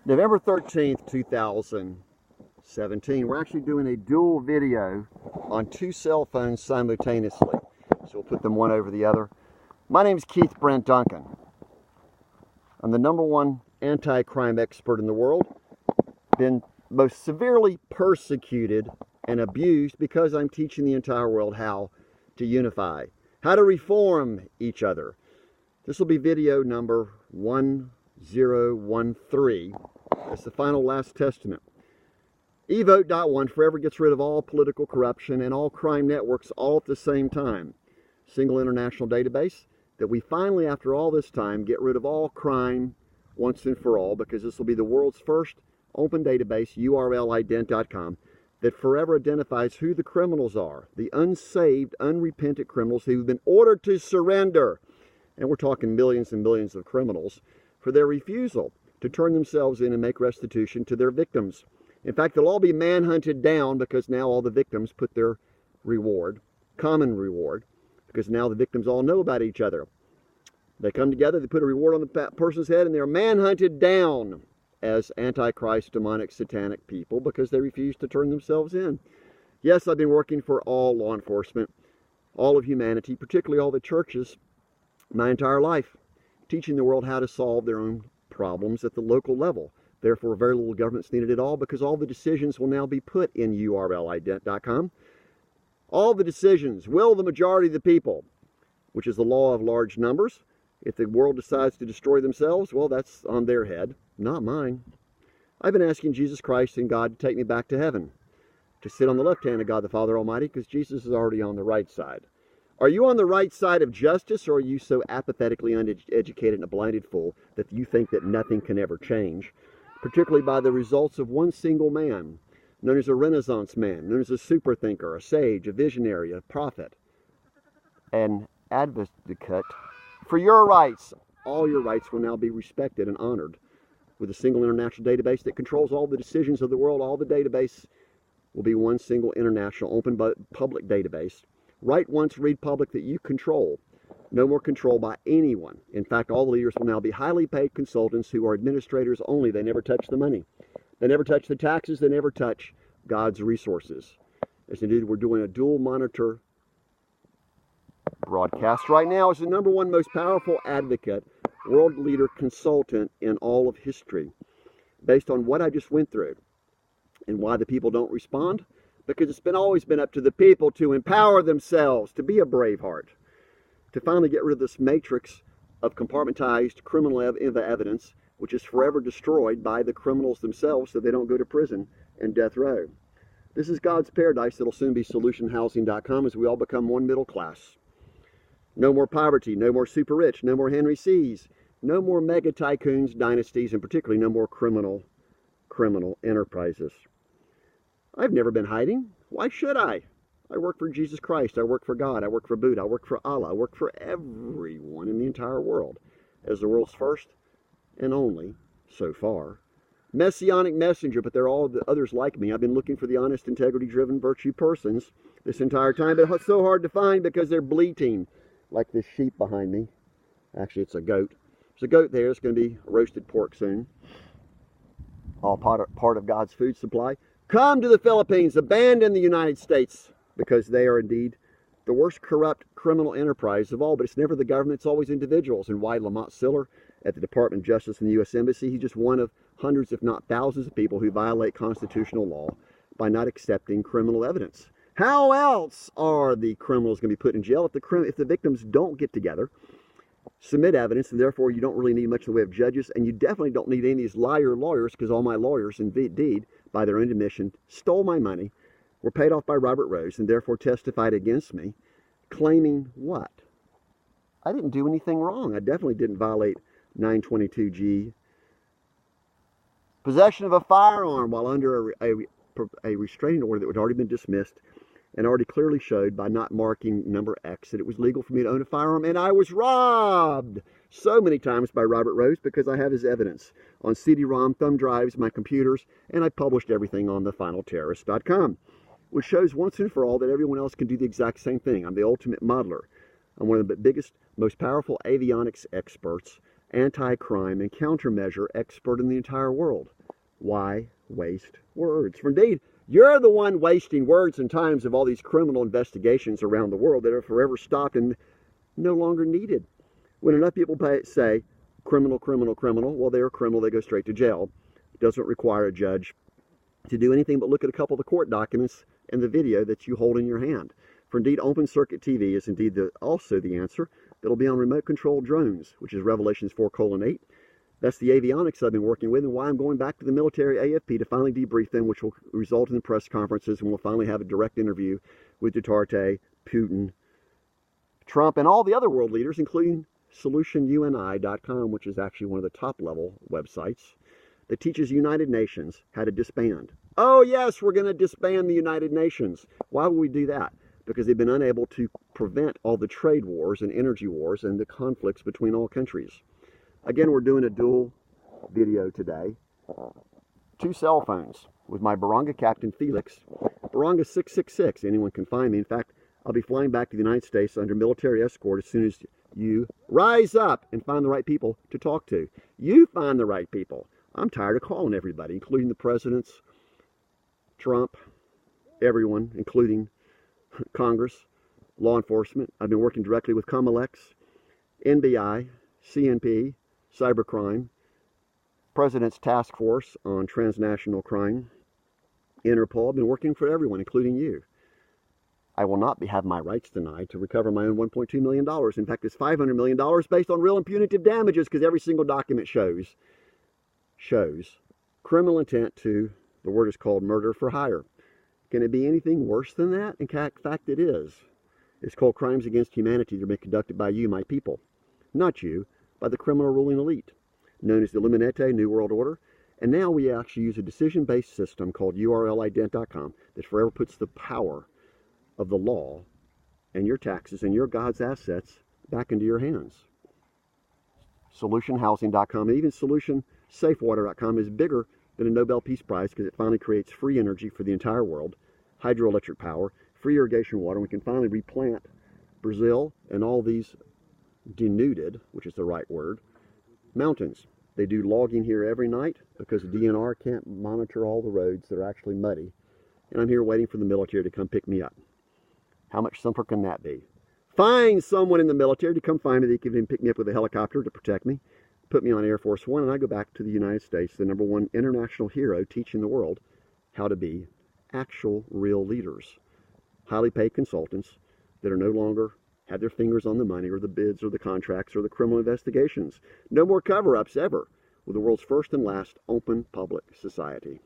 November 13th, 2017. We're actually doing a dual video on two cell phones simultaneously. So we'll put them one over the other. My name is Keith Brent Duncan. I'm the #1 anti-crime expert in the world. Been most severely persecuted and abused because I'm teaching the entire world how to unify, how to reform each other. This will be video number 1013. That's the final last testament. EVote.one forever gets rid of all political corruption and all crime networks all at the same time. Single international database that we finally, after all this time, get rid of all crime once and for all, because this will be the world's first open database, URL-ident.com, that forever identifies who the criminals are, the unsaved, unrepentant criminals who've been ordered to surrender. And we're talking millions and millions of criminals for their refusal to turn themselves in and make restitution to their victims. In fact, they'll all be manhunted down because now all the victims put their reward, common reward, because now the victims all know about each other. They come together, they put a reward on the person's head, and they're manhunted down as AntiChrist, demonic, satanic people because they refuse to turn themselves in. Yes, I've been working for all law enforcement, all of humanity, particularly all the churches, my entire life, teaching the world how to solve their own problems at the local level. Therefore, very little government's needed at all, because all the decisions will now be put in URL-ident.com. All the decisions, will the majority of the people, which is the law of large numbers. If the world decides to destroy themselves, well, that's on their head, not mine. I've been asking Jesus Christ and God to take me back to heaven, to sit on the left hand of God the Father Almighty, because Jesus is already on the right side. Are you on the right side of justice, or are you so apathetically uneducated and a blinded fool that you think that nothing can ever change, particularly by the results of one single man, known as a Renaissance man, known as a super thinker, a sage, a visionary, a prophet, an advocate for your rights? All your rights will now be respected and honored with a single international database that controls all the decisions of the world. All the database will be one single international open but public database. Write once, read public, that you control. No more control by anyone. In fact, all the leaders will now be highly paid consultants who are administrators only. They never touch the money. They never touch the taxes. They never touch God's resources. As indeed, we're doing a dual monitor broadcast right now as the #1 most powerful advocate, world leader, consultant in all of history, based on what I just went through. And why the people don't respond? Because it's always been up to the people to empower themselves, to be a brave heart, to finally get rid of this matrix of compartmentized criminal evidence, which is forever destroyed by the criminals themselves so they don't go to prison and death row. This is God's paradise that'll soon be solutionhousing.com as we all become one middle class. No more poverty, no more super rich, no more Henry C's, no more mega tycoons, dynasties, and particularly no more criminal enterprises. I've never been hiding. Why should I? I work for Jesus Christ. I work for God. I work for Buddha. I work for Allah. I work for everyone in the entire world as the world's first and only, so far, messianic messenger. But they're all the others like me. I've been looking for the honest, integrity-driven, virtue persons this entire time, but it's so hard to find because they're bleating, like this sheep behind me. Actually, it's a goat. There's a goat there. It's going to be roasted pork soon. All part of God's food supply. Come to the Philippines, abandon the United States, because they are indeed the worst corrupt criminal enterprise of all. But it's never the government, it's always individuals. And why Lamont Siller at the Department of Justice in the U.S. Embassy, he's just one of hundreds, if not thousands, of people who violate constitutional law by not accepting criminal evidence. How else are the criminals going to be put in jail if the victims don't get together, submit evidence, and therefore you don't really need much in the way of judges, and you definitely don't need any of these liar lawyers, because all my lawyers, indeed, by their own admission, stole my money, were paid off by Robert Rose, and therefore testified against me, claiming what? I didn't do anything wrong. I definitely didn't violate 922G. Possession of a firearm while under a restraining order that had already been dismissed and already clearly showed by not marking number X that it was legal for me to own a firearm, and I was robbed so many times by Robert Rose because I have his evidence on CD-ROM, thumb drives, my computers, and I published everything on thefinalterrorist.com, which shows once and for all that everyone else can do the exact same thing. I'm the ultimate modeler. I'm one of the biggest, most powerful avionics experts anti-crime and countermeasure expert in the entire world. Why waste words? For indeed, you're the one wasting words in times of all these criminal investigations around the world that are forever stopped and no longer needed. When enough people say, criminal, criminal, criminal, well, they're a criminal, they go straight to jail. It doesn't require a judge to do anything but look at a couple of the court documents and the video that you hold in your hand. For indeed, open circuit TV is indeed also the answer. That'll be on remote controlled drones, which is Revelations 4:8. That's the avionics I've been working with and why I'm going back to the military AFP to finally debrief them, which will result in the press conferences, and we'll finally have a direct interview with Duterte, Putin, Trump, and all the other world leaders, including solutionuni.com, which is actually one of the top level websites that teaches United Nations how to disband. Oh yes, we're going to disband the United Nations. Why would we do that? Because they've been unable to prevent all the trade wars and energy wars and the conflicts between all countries. Again, we're doing a dual video today. 2 cell phones with my Baranga Captain Felix. Baranga 666. Anyone can find me. In fact, I'll be flying back to the United States under military escort as soon as you rise up and find the right people to talk to. You find the right people. I'm tired of calling everybody, including the presidents, Trump, everyone, including Congress, law enforcement. I've been working directly with Comalex, NBI, CNP, cybercrime, President's Task Force on Transnational Crime, Interpol. I've been working for everyone, including you. I will not have my rights denied to recover my own $1.2 million. In fact, it's $500 million based on real and punitive damages, because every single document shows criminal intent to, the word is called murder for hire. Can it be anything worse than that? In fact, it is. It's called crimes against humanity that are being conducted by you, my people. Not you, by the criminal ruling elite, known as the Illuminati New World Order. And now we actually use a decision-based system called URLident.com that forever puts the power of the law and your taxes and your God's assets back into your hands. SolutionHousing.com and even SolutionSafeWater.com is bigger than a Nobel Peace Prize, because it finally creates free energy for the entire world, hydroelectric power, free irrigation water. We can finally replant Brazil and all these denuded, which is the right word, mountains. They do logging here every night because the DNR can't monitor all the roads that are actually muddy. And I'm here waiting for the military to come pick me up. How much simpler can that be? Find someone in the military to come find me. They can even pick me up with a helicopter to protect me, put me on Air Force One, and I go back to the United States, the #1 international hero teaching the world how to be actual real leaders. Highly paid consultants that are no longer have their fingers on the money or the bids or the contracts or the criminal investigations. No more cover-ups ever, with the world's first and last open public society.